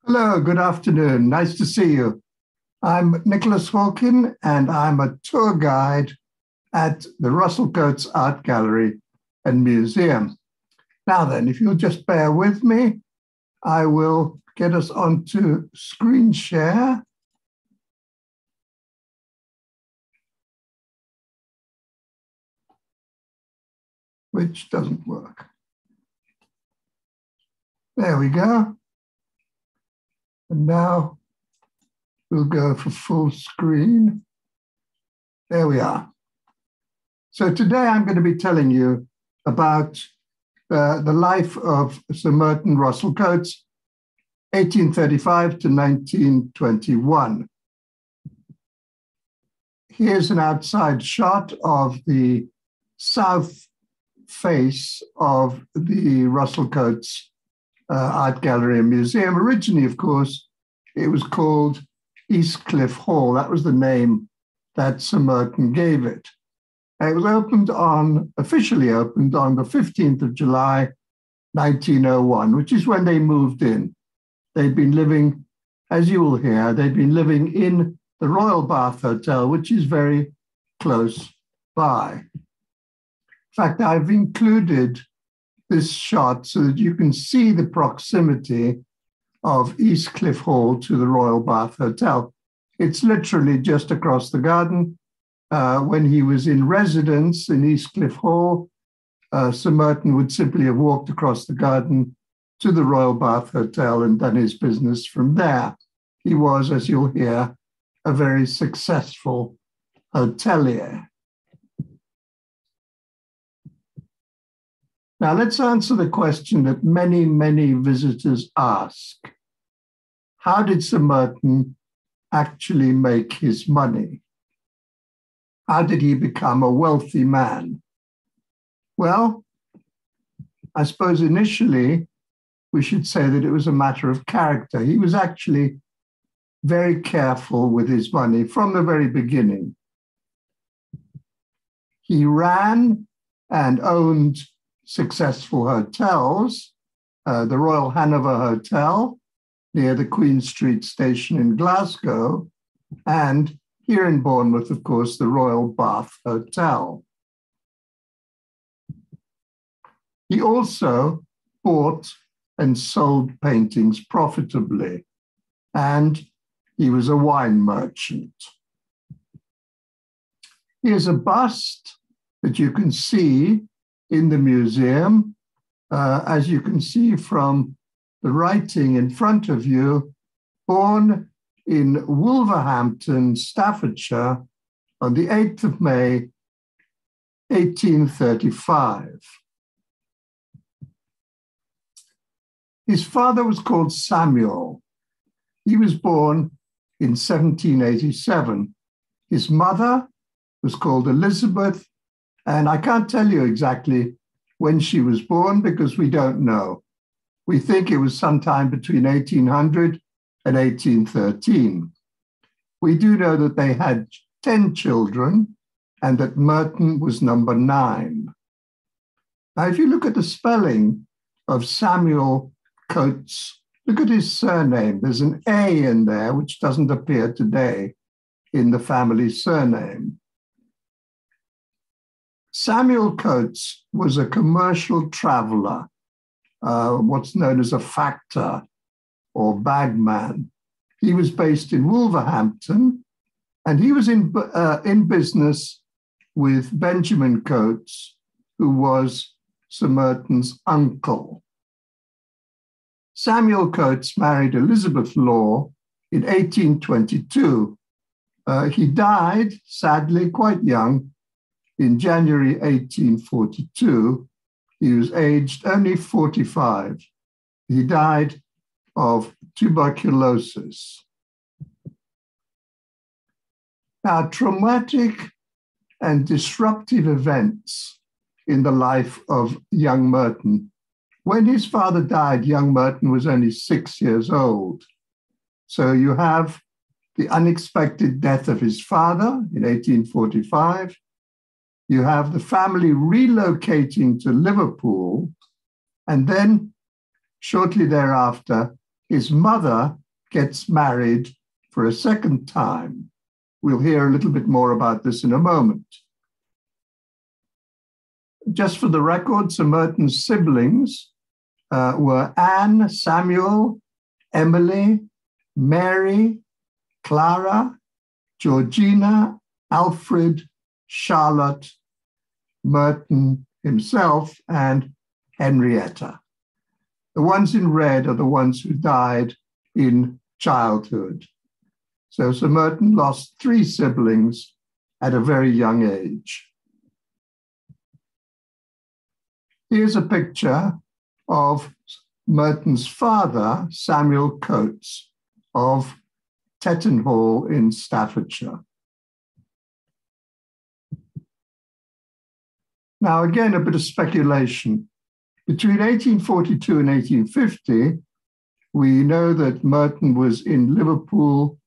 Hello, good afternoon. Nice to see you. I'm Nicholas Hawkin, and I'm a tour guide at the Russell-Cotes Art Gallery and Museum. Now then, if you'll just bear with me, I will get us onto screen share. Which doesn't work. There we go. And now we'll go for full screen. There we are. So today I'm going to be telling you about the life of Sir Merton Russell-Cotes, 1835 to 1921. Here's an outside shot of the south face of the Russell-Cotes Art Gallery and Museum. Originally, of course, it was called Eastcliff Hall. That was the name that Sir Merton gave it. It was officially opened on the 15th of July, 1901, which is when they moved in. They'd been living, as you will hear, they'd been living in the Royal Bath Hotel, which is very close by. In fact, I've included this shot so that you can see the proximity of Eastcliff Hall to the Royal Bath Hotel. It's literally just across the garden. When he was in residence in Eastcliff Hall, Sir Merton would simply have walked across the garden to the Royal Bath Hotel and done his business from there. He was, as you'll hear, a very successful hotelier. Now, let's answer the question that many, many visitors ask. How did Sir Merton actually make his money? How did he become a wealthy man? Well, I suppose initially we should say that it was a matter of character. He was actually very careful with his money from the very beginning. He ran and owned successful hotels, the Royal Hanover Hotel near the Queen Street station in Glasgow, and here in Bournemouth, of course, the Royal Bath Hotel. He also bought and sold paintings profitably, and he was a wine merchant. Here's a bust that you can see in the museum. As you can see from the writing in front of you, born in Wolverhampton, Staffordshire, on the 8th of May, 1835. His father was called Samuel. He was born in 1787. His mother was called Elizabeth, and I can't tell you exactly when she was born because we don't know. We think it was sometime between 1800 and 1813. We do know that they had 10 children and that Merton was number 9. Now, if you look at the spelling of Samuel Coates, look at his surname. There's an A in there, which doesn't appear today in the family surname. Samuel Coates was a commercial traveler, what's known as a factor or bagman. He was based in Wolverhampton, and he was in business with Benjamin Coates, who was Sir Merton's uncle. Samuel Coates married Elizabeth Law in 1822. He died, sadly, quite young, in January 1842. He was aged only 45. He died of tuberculosis. Now, traumatic and disruptive events in the life of young Merton. When his father died, young Merton was only 6 years old. So you have the unexpected death of his father in 1845. You have the family relocating to Liverpool, and then shortly thereafter, his mother gets married for a second time. We'll hear a little bit more about this in a moment. Just for the record, Sir Merton's siblings were Anne, Samuel, Emily, Mary, Clara, Georgina, Alfred, Charlotte, Merton himself, and Henrietta. The ones in red are the ones who died in childhood. So Sir Merton lost 3 siblings at a very young age. Here's a picture of Merton's father, Samuel Coates, of Tetton Hall in Staffordshire. Now, again, a bit of speculation. Between 1842 and 1850, we know that Merton was in Liverpool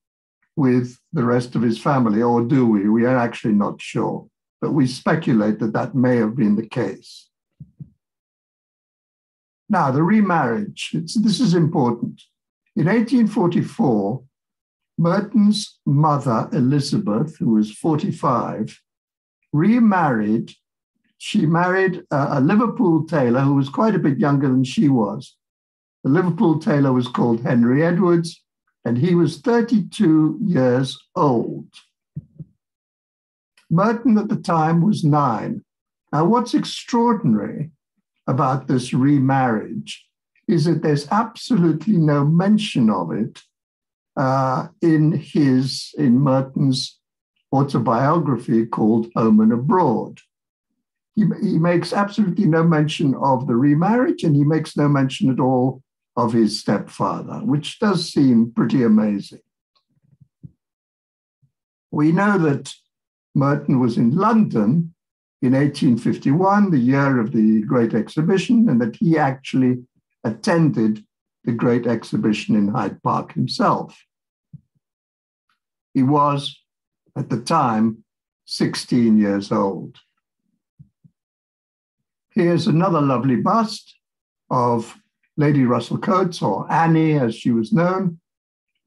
with the rest of his family, or do we? We are actually not sure, but we speculate that that may have been the case. Now, the remarriage, this is important. In 1844, Merton's mother, Elizabeth, who was 45, remarried. She married a Liverpool tailor who was quite a bit younger than she was. The Liverpool tailor was called Henry Edwards, and he was 32 years old. Merton at the time was 9. Now, what's extraordinary about this remarriage is that there's absolutely no mention of it in Merton's autobiography called Home and Abroad. He makes absolutely no mention of the remarriage, and he makes no mention at all of his stepfather, which does seem pretty amazing. We know that Merton was in London in 1851, the year of the Great Exhibition, and that he actually attended the Great Exhibition in Hyde Park himself. He was, at the time, 16 years old. Here's another lovely bust of Lady Russell-Cotes, or Annie as she was known,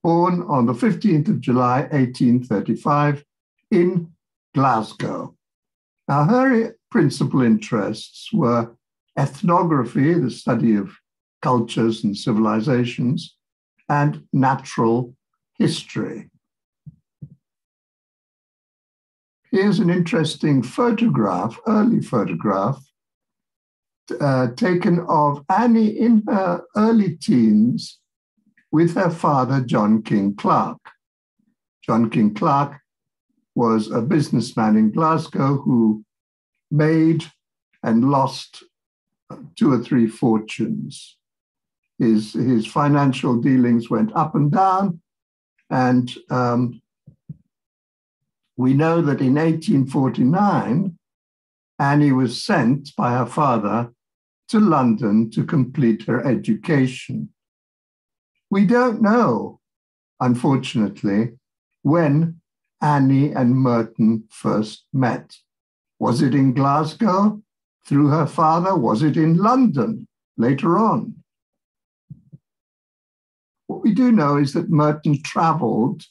born on the 15th of July, 1835, in Glasgow. Now, her principal interests were ethnography, the study of cultures and civilizations, and natural history. Here's an interesting photograph, early photograph, taken of Annie in her early teens with her father, John King Clark. John King Clark was a businessman in Glasgow who made and lost 2 or 3 fortunes. His financial dealings went up and down, and we know that in 1849, Annie was sent by her father to London to complete her education. We don't know, unfortunately, when Annie and Merton first met. Was it in Glasgow through her father? Was it in London later on? What we do know is that Merton traveled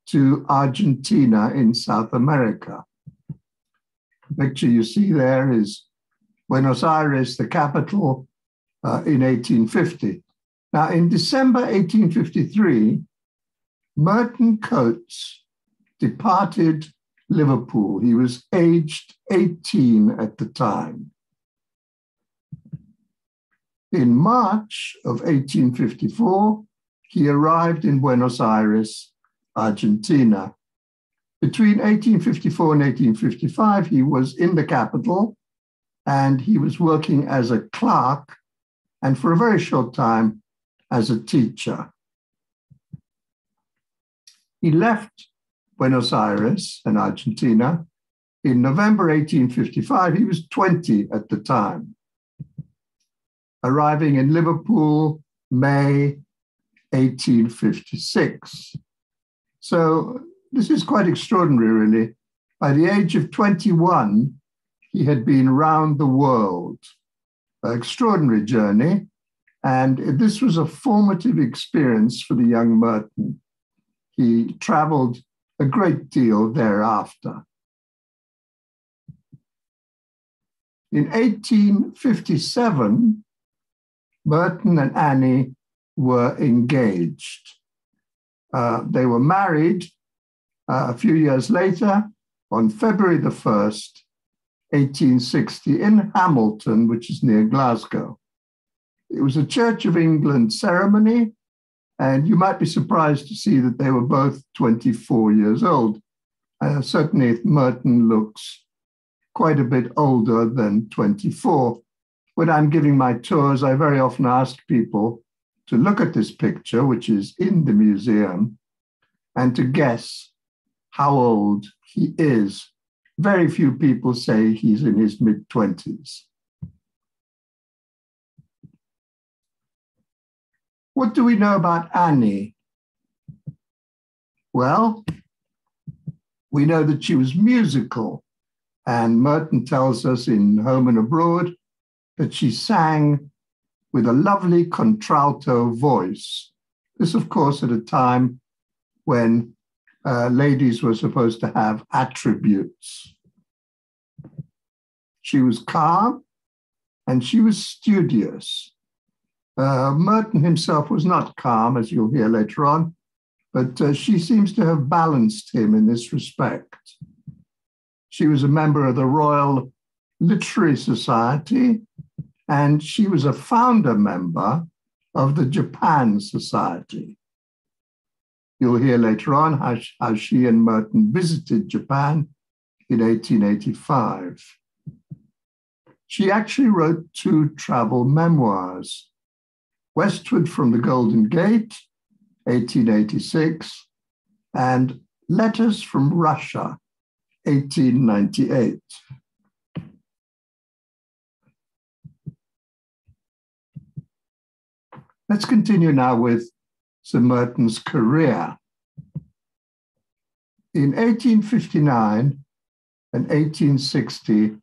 to Argentina in South America. The picture you see there is Buenos Aires, the capital, in 1850. Now, in December 1853, Merton Coates departed Liverpool. He was aged 18 at the time. In March of 1854, he arrived in Buenos Aires, Argentina. Between 1854 and 1855, he was in the capital, and he was working as a clerk, and for a very short time, as a teacher. He left Buenos Aires in Argentina in November 1855. He was 20 at the time, arriving in Liverpool, May 1856. So this is quite extraordinary, really. By the age of 21, he had been round the world. An extraordinary journey. And this was a formative experience for the young Merton. He traveled a great deal thereafter. In 1857, Merton and Annie were engaged. They were married a few years later on February the 1st, 1860, in Hamilton, which is near Glasgow. It was a Church of England ceremony, and you might be surprised to see that they were both 24 years old. Certainly, Merton looks quite a bit older than 24. When I'm giving my tours, I very often ask people to look at this picture, which is in the museum, and to guess how old he is. Very few people say he's in his mid-20s. What do we know about Annie? Well, we know that she was musical, and Merton tells us in Home and Abroad that she sang with a lovely contralto voice. This, of course, at a time when ladies were supposed to have attributes. She was calm and she was studious. Merton himself was not calm, as you'll hear later on, but she seems to have balanced him in this respect. She was a member of the Royal Literary Society, and she was a founder member of the Japan Society. You'll hear later on how she and Merton visited Japan in 1885. She actually wrote 2 travel memoirs, Westward from the Golden Gate, 1886, and Letters from Russia, 1898. Let's continue now with Sir Merton's career. In 1859 and 1860,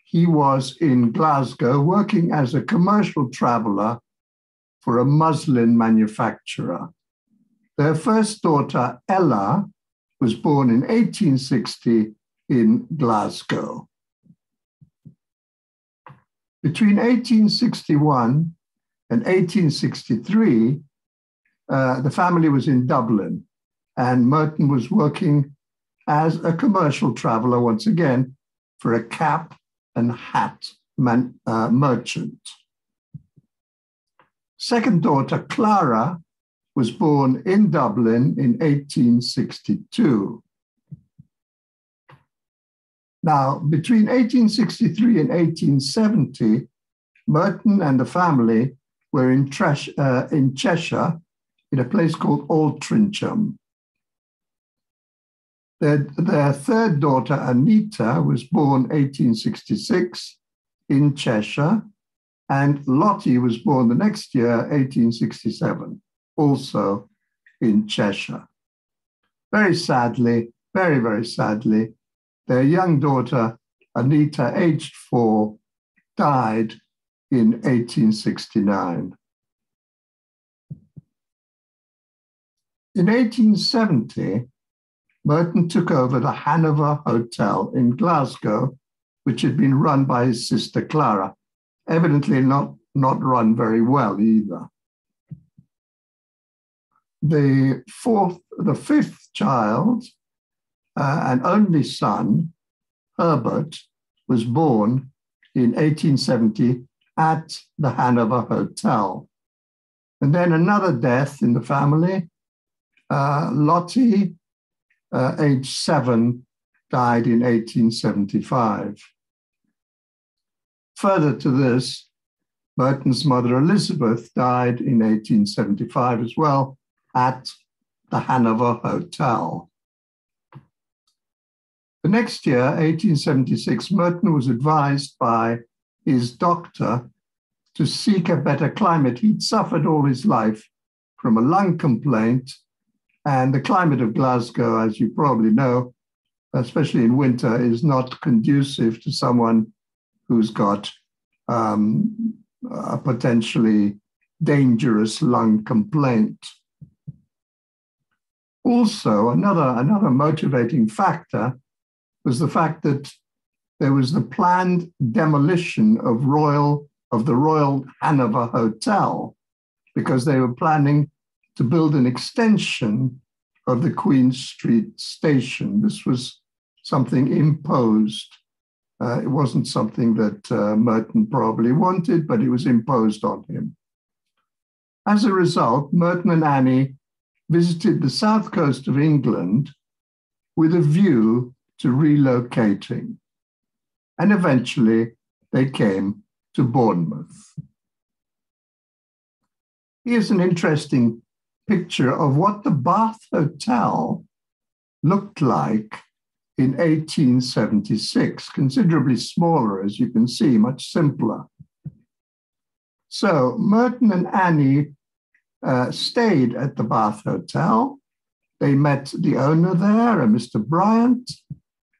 he was in Glasgow working as a commercial traveler for a muslin manufacturer. Their first daughter, Ella, was born in 1860 in Glasgow. Between 1861 and 1863, the family was in Dublin, and Merton was working as a commercial traveler once again for a cap and hat merchant. Second daughter, Clara, was born in Dublin in 1862. Now, between 1863 and 1870, Merton and the family were in Cheshire, in a place called Altrincham. Their third daughter, Anita, was born 1866 in Cheshire, and Lottie was born the next year, 1867, also in Cheshire. Very sadly, very, very sadly, their young daughter, Anita, aged 4, died in 1869. In 1870, Merton took over the Hanover Hotel in Glasgow, which had been run by his sister Clara, evidently not run very well either. The fifth child and only son, Herbert, was born in 1870 at the Hanover Hotel. And then another death in the family. Lottie, age 7, died in 1875. Further to this, Merton's mother, Elizabeth, died in 1875 as well at the Hanover Hotel. The next year, 1876, Merton was advised by his doctor to seek a better climate. He'd suffered all his life from a lung complaint, and the climate of Glasgow, as you probably know, especially in winter, is not conducive to someone who's got a potentially dangerous lung complaint. Also, another motivating factor was the fact that there was the planned demolition of the Royal Hanover Hotel, because they were planning to build an extension of the Queen Street station. This was something imposed. It wasn't something that Merton probably wanted, but it was imposed on him. As a result, Merton and Annie visited the south coast of England with a view to relocating. And eventually they came to Bournemouth. Here's an interesting picture of what the Bath Hotel looked like in 1876, considerably smaller, as you can see, much simpler. So Merton and Annie stayed at the Bath Hotel. They met the owner there, a Mr. Bryant,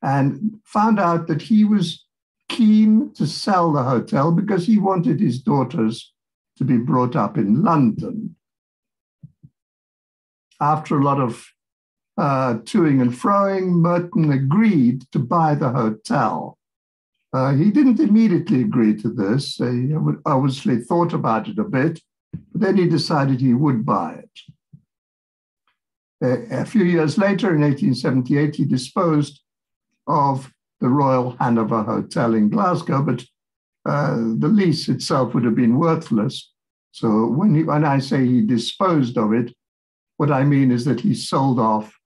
and found out that he was keen to sell the hotel because he wanted his daughters to be brought up in London. After a lot of toing and froing, Merton agreed to buy the hotel. He didn't immediately agree to this. He obviously thought about it a bit, but then he decided he would buy it. A few years later, in 1878, he disposed of the Royal Hanover Hotel in Glasgow, but the lease itself would have been worthless. So when I say he disposed of it, what I mean is that he sold off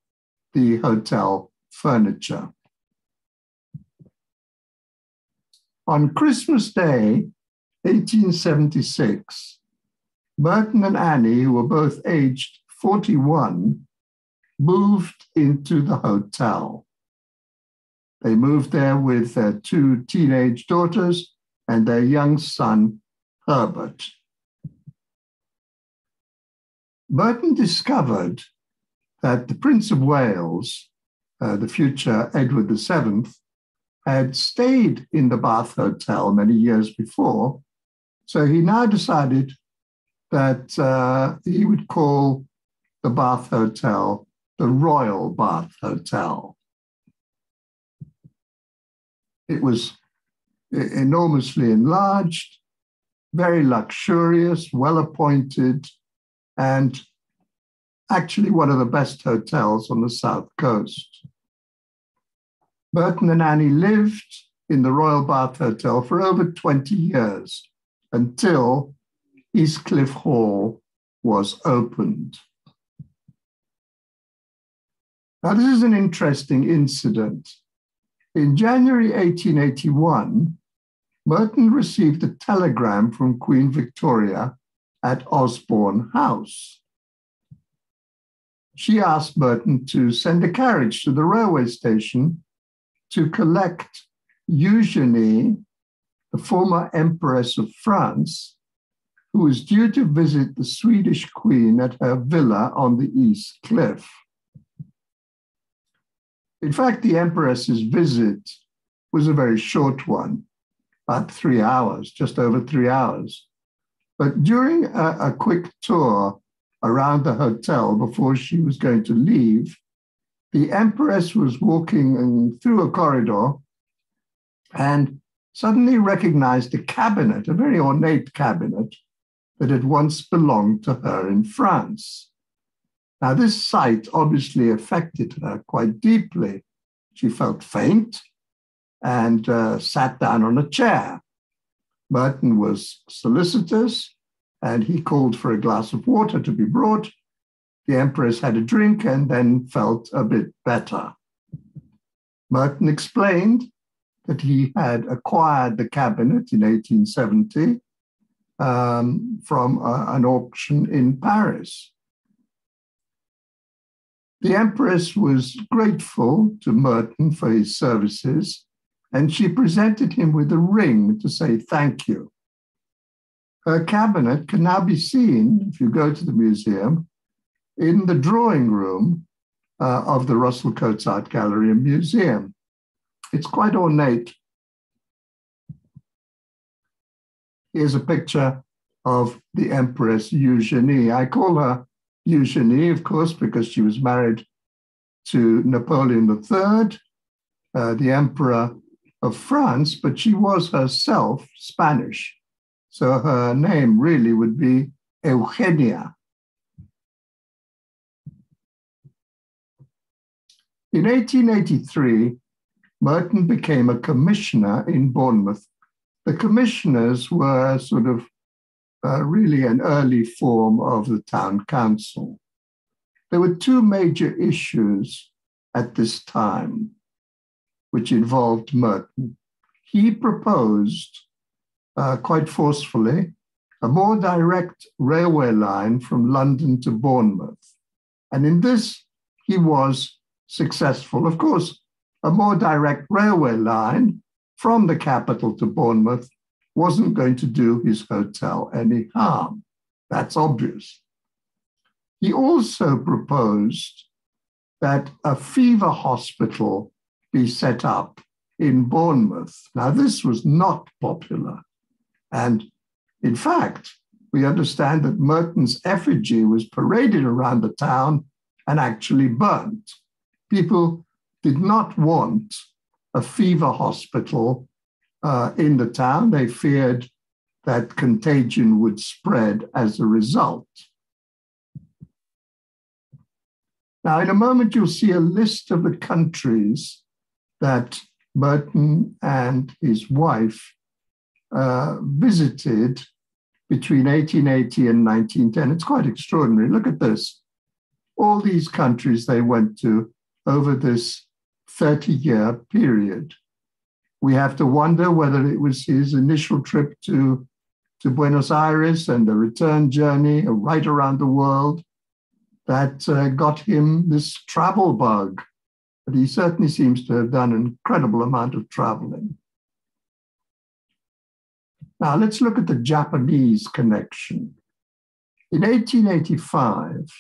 the hotel furniture. On Christmas Day, 1876, Merton and Annie, who were both aged 41, moved into the hotel. They moved there with their two teenage daughters and their young son, Herbert. Merton discovered that the Prince of Wales, the future Edward VII, had stayed in the Bath Hotel many years before. So he now decided that he would call the Bath Hotel the Royal Bath Hotel. It was enormously enlarged, very luxurious, well-appointed, and actually one of the best hotels on the south coast. Merton and Annie lived in the Royal Bath Hotel for over 20 years until Eastcliff Hall was opened. Now, this is an interesting incident. In January 1881, Merton received a telegram from Queen Victoria at Osborne House. She asked Merton to send a carriage to the railway station to collect Eugenie, the former Empress of France, who was due to visit the Swedish Queen at her villa on the East Cliff. In fact, the Empress's visit was a very short one, about 3 hours, just over 3 hours. But during a quick tour around the hotel before she was going to leave, the Empress was walking through a corridor and suddenly recognized a cabinet, a very ornate cabinet, that had once belonged to her in France. Now, this sight obviously affected her quite deeply. She felt faint and sat down on a chair. Merton was solicitous, and he called for a glass of water to be brought. The Empress had a drink and then felt a bit better. Merton explained that he had acquired the cabinet in 1870 from an auction in Paris. The Empress was grateful to Merton for his services, and she presented him with a ring to say thank you. Her cabinet can now be seen, if you go to the museum, in the drawing room of the Russell-Cotes Art Gallery and Museum. It's quite ornate. Here's a picture of the Empress Eugenie. I call her Eugenie, of course, because she was married to Napoleon III, the Emperor of France, but she was herself Spanish. So her name really would be Eugenia. In 1883, Merton became a commissioner in Bournemouth. The commissioners were sort of really an early form of the town council. There were two major issues at this time which involved Merton. He proposed, quite forcefully, a more direct railway line from London to Bournemouth. And in this, he was successful. Of course, a more direct railway line from the capital to Bournemouth wasn't going to do his hotel any harm. That's obvious. He also proposed that a fever hospital be set up in Bournemouth. Now, this was not popular. And in fact, we understand that Merton's effigy was paraded around the town and actually burnt. People did not want a fever hospital in the town. They feared that contagion would spread as a result. Now, in a moment, you'll see a list of the countries that Merton and his wife visited between 1880 and 1910. It's quite extraordinary. Look at this. All these countries they went to over this 30-year period. We have to wonder whether it was his initial trip to Buenos Aires and the return journey right around the world that got him this travel bug. But he certainly seems to have done an incredible amount of traveling. Now, let's look at the Japanese connection. In 1885,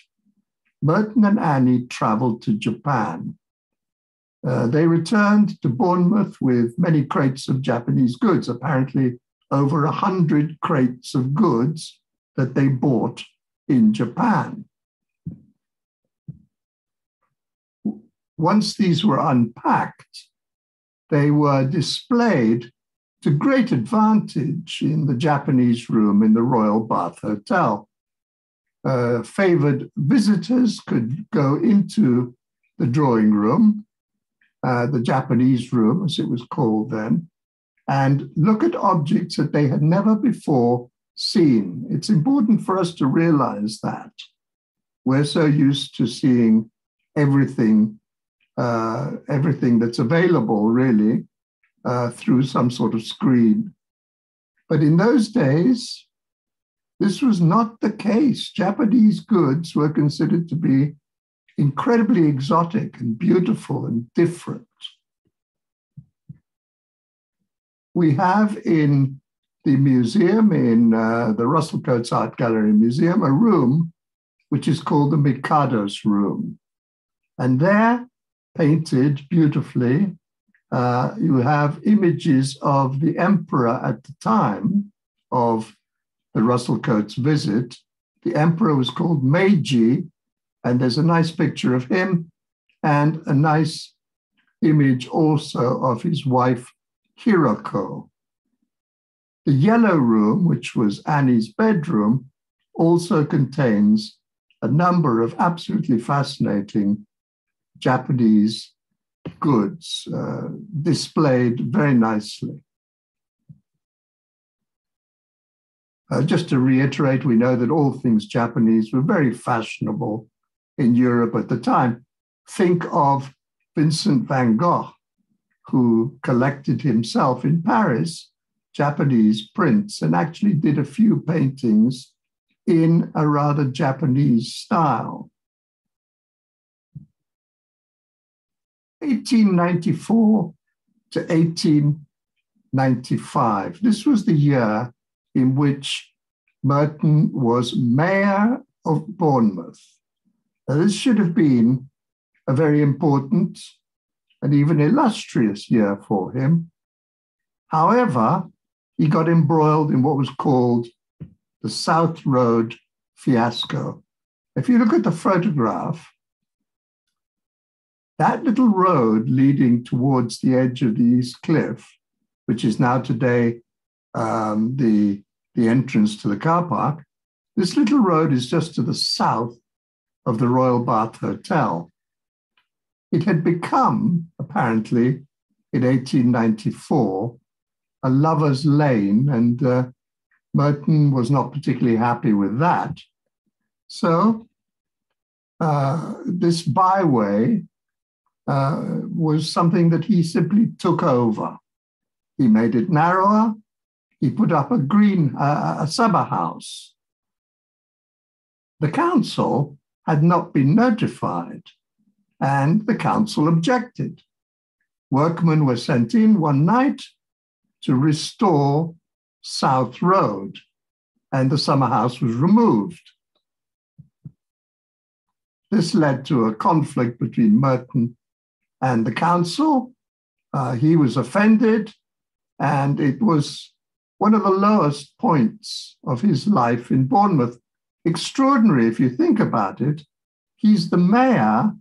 Merton and Annie traveled to Japan. They returned to Bournemouth with many crates of Japanese goods, apparently over 100 crates of goods that they bought in Japan. Once these were unpacked, they were displayed to great advantage in the Japanese room in the Royal Bath Hotel. Favored visitors could go into the drawing room, the Japanese room, as it was called then, and look at objects that they had never before seen. It's important for us to realize that. We're so used to seeing everything that's available, really, through some sort of screen. But in those days, this was not the case. Japanese goods were considered to be incredibly exotic and beautiful and different. We have in the museum, in the Russell-Cotes Art Gallery Museum, a room which is called the Mikado's Room. And there, painted beautifully, you have images of the emperor at the time of the Russell-Cotes visit. The emperor was called Meiji, and there's a nice picture of him and a nice image also of his wife, Hiroko. The yellow room, which was Annie's bedroom, also contains a number of absolutely fascinating Japanese goods displayed very nicely. Just to reiterate, we know that all things Japanese were very fashionable in Europe at the time. Think of Vincent van Gogh, who collected himself in Paris Japanese prints and actually did a few paintings in a rather Japanese style. 1894 to 1895. This was the year in which Merton was mayor of Bournemouth. Now, this should have been a very important and even illustrious year for him. However, he got embroiled in what was called the South Road fiasco. If you look at the photograph, that little road leading towards the edge of the East Cliff, which is now today the entrance to the car park, this little road is just to the south of the Royal Bath Hotel. It had become, apparently, in 1894, a lover's lane, and Merton was not particularly happy with that. So this byway was something that he simply took over. He made it narrower. He put up a summer house. The council had not been notified, and the council objected. Workmen were sent in one night to restore South Road, and the summer house was removed. This led to a conflict between Merton and the council. He was offended, and it was one of the lowest points of his life in Bournemouth. Extraordinary, if you think about it. He's the mayor,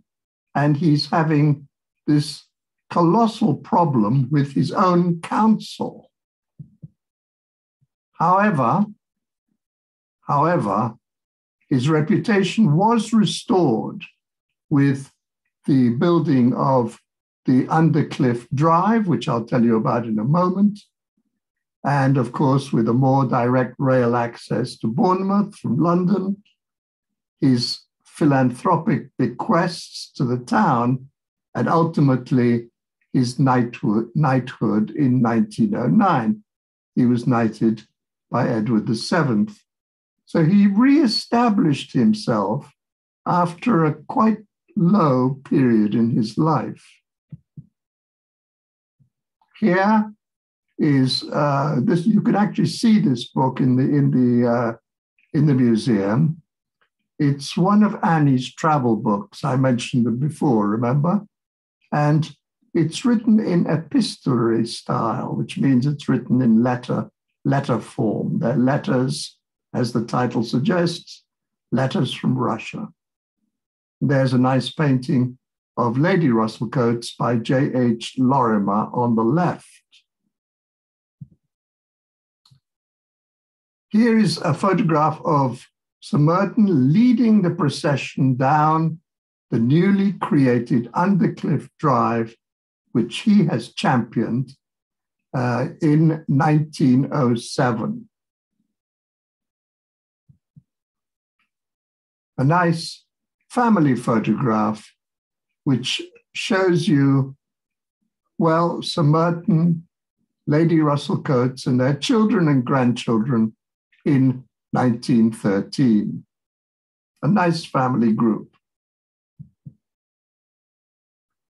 and he's having this colossal problem with his own council. However, his reputation was restored with the building of the Undercliff Drive, which I'll tell you about in a moment, and of course, with a more direct rail access to Bournemouth from London. His philanthropic bequests to the town, and ultimately his knighthood in 1909. He was knighted by Edward VII. So he re-established himself after a quite low period in his life. Here is this. You can actually see this book in the museum. It's one of Annie's travel books. I mentioned them before, remember? And it's written in epistolary style, which means it's written in letter form. They're letters, as the title suggests, letters from Russia. There's a nice painting of Lady Russell-Cotes by J.H. Lorimer on the left. Here is a photograph of Sir Merton leading the procession down the newly created Undercliff Drive, which he has championed in 1907. A nice family photograph which shows you, well, Sir Merton, Lady Russell-Cotes, and their children and grandchildren in 1913. A nice family group.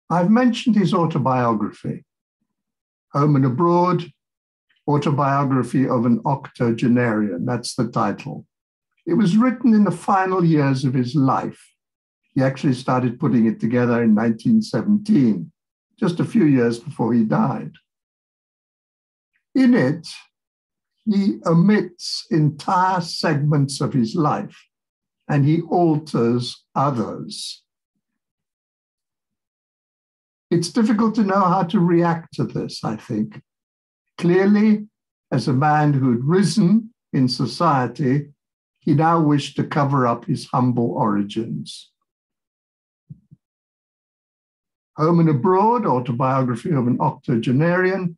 I've mentioned his autobiography, Home and Abroad, Autobiography of an Octogenarian. That's the title. It was written in the final years of his life. He actually started putting it together in 1917, just a few years before he died. In it, he omits entire segments of his life, and he alters others. It's difficult to know how to react to this, I think. Clearly, as a man who'd risen in society, he now wished to cover up his humble origins. Home and Abroad, Autobiography of an Octogenarian,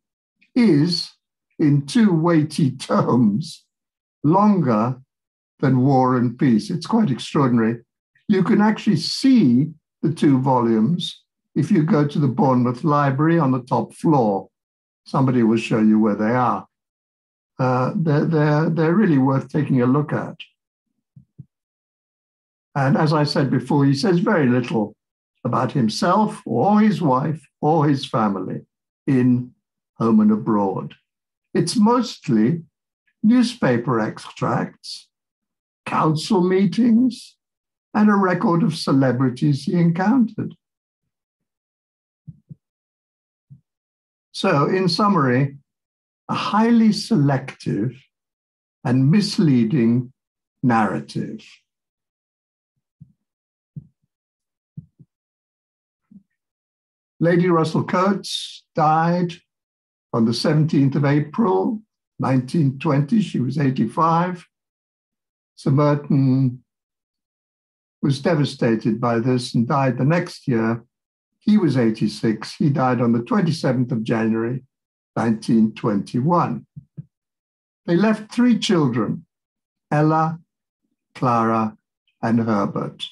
is, in two weighty tomes, longer than War and Peace. It's quite extraordinary. You can actually see the two volumes if you go to the Bournemouth Library on the top floor. Somebody will show you where they are. They're really worth taking a look at. And as I said before, he says very little about himself or his wife or his family in Home and Abroad. It's mostly newspaper extracts, council meetings, and a record of celebrities he encountered. So, in summary, a highly selective and misleading narrative. Lady Russell-Cotes died on the 17th of April, 1920. She was 85. Sir Merton was devastated by this and died the next year. He was 86. He died on the 27th of January, 1921. They left 3 children, Ella, Clara, and Herbert.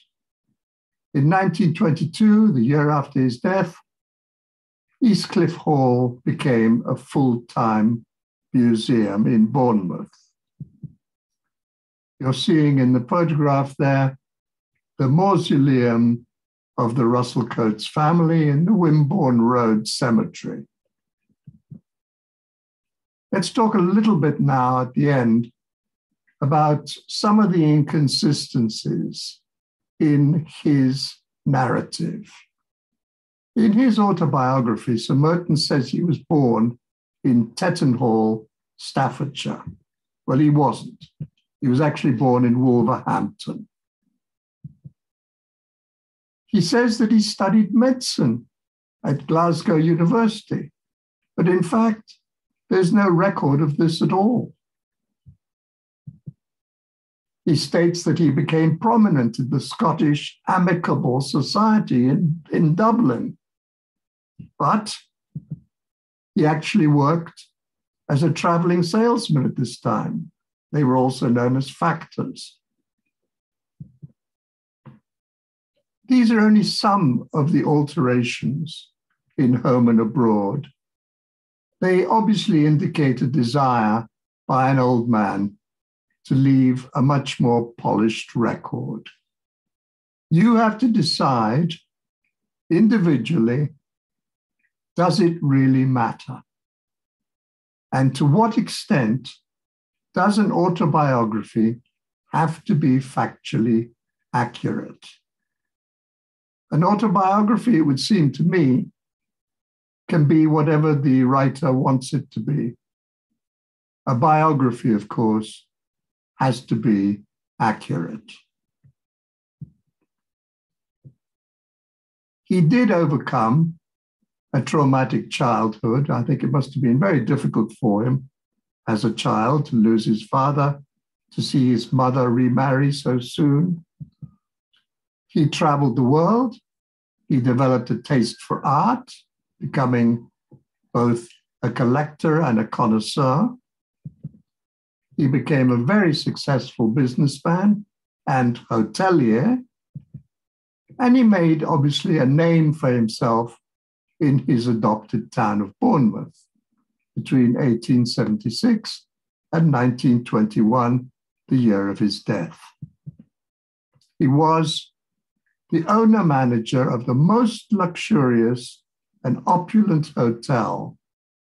In 1922, the year after his death, Eastcliff Hall became a full-time museum in Bournemouth. You're seeing in the photograph there the mausoleum of the Russell-Cotes family in the Wimborne Road Cemetery. Let's talk a little bit now at the end about some of the inconsistencies in his narrative. In his autobiography, Sir Merton says he was born in Tettenhall, Staffordshire. Well, he wasn't. He was actually born in Wolverhampton. He says that he studied medicine at Glasgow University, but in fact, there's no record of this at all. He states that he became prominent in the Scottish Amicable Society in Dublin, but he actually worked as a traveling salesman at this time. They were also known as factors. These are only some of the alterations in Home and Abroad. They obviously indicate a desire by an old man to leave a much more polished record. You have to decide individually, does it really matter? And to what extent does an autobiography have to be factually accurate? An autobiography, it would seem to me, can be whatever the writer wants it to be. A biography, of course, has to be accurate. He did overcome a traumatic childhood. I think it must have been very difficult for him as a child to lose his father, to see his mother remarry so soon. He traveled the world. He developed a taste for art, becoming both a collector and a connoisseur. He became a very successful businessman and hotelier, and he made, obviously, a name for himself in his adopted town of Bournemouth between 1876 and 1921, the year of his death. He was the owner-manager of the most luxurious and opulent hotel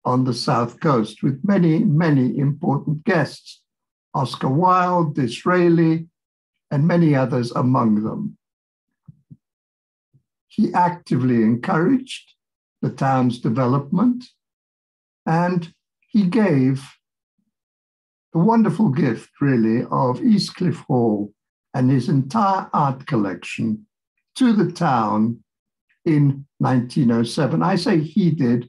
on the South Coast with many, many important guests, Oscar Wilde, Disraeli, and many others among them. He actively encouraged the town's development, and he gave the wonderful gift, really, of Eastcliff Hall and his entire art collection to the town in 1907. I say he did,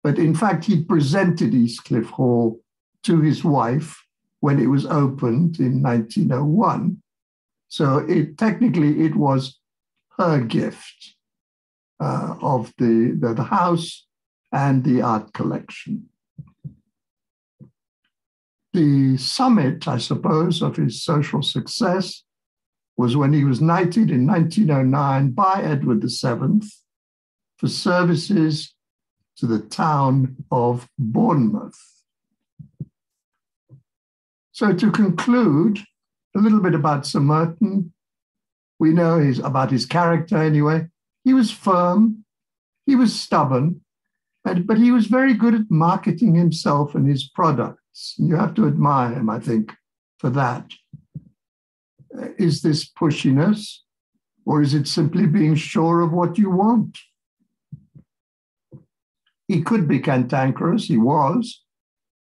but in fact, he presented Eastcliff Hall to his wife when it was opened in 1901. So technically, it was her gift of the house and the art collection. The summit, I suppose, of his social success was when he was knighted in 1909 by Edward VII for services to the town of Bournemouth. So to conclude, a little bit about Sir Merton. We know about his character anyway. He was firm, he was stubborn, but he was very good at marketing himself and his products. You have to admire him, I think, for that. Is this pushiness, or is it simply being sure of what you want? He could be cantankerous, he was,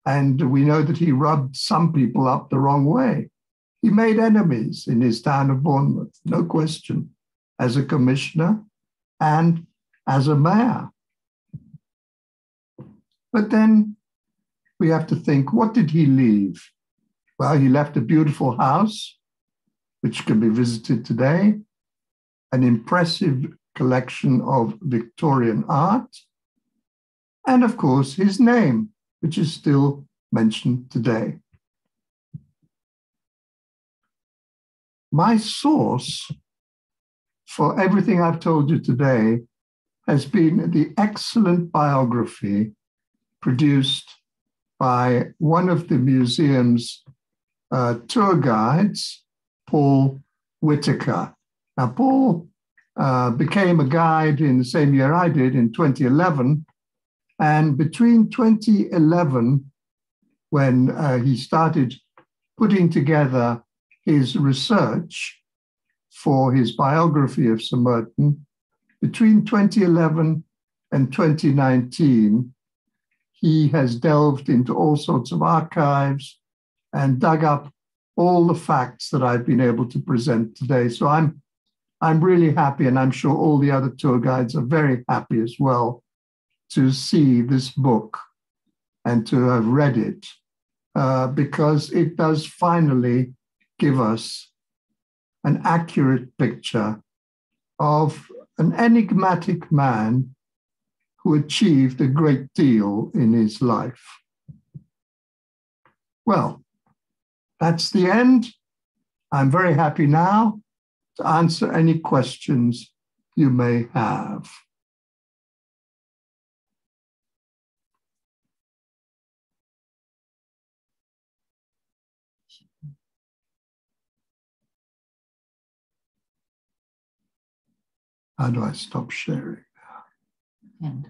And we know that he rubbed some people up the wrong way. He made enemies in his town of Bournemouth, no question, as a commissioner and as a mayor. But then we have to think, what did he leave? Well, he left a beautiful house, which can be visited today, an impressive collection of Victorian art, and of course, his name, which is still mentioned today. My source for everything I've told you today has been the excellent biography produced by one of the museum's tour guides, Paul Whitaker. Now, Paul became a guide in the same year I did, in 2011. And between 2011, when he started putting together his research for his biography of Sir Merton, between 2011 and 2019, he has delved into all sorts of archives and dug up all the facts that I've been able to present today. So I'm really happy, and I'm sure all the other tour guides are very happy as well to see this book and to have read it, because it does finally give us an accurate picture of an enigmatic man who achieved a great deal in his life. Well, that's the end. I'm very happy now to answer any questions you may have. How do I stop sharing? End.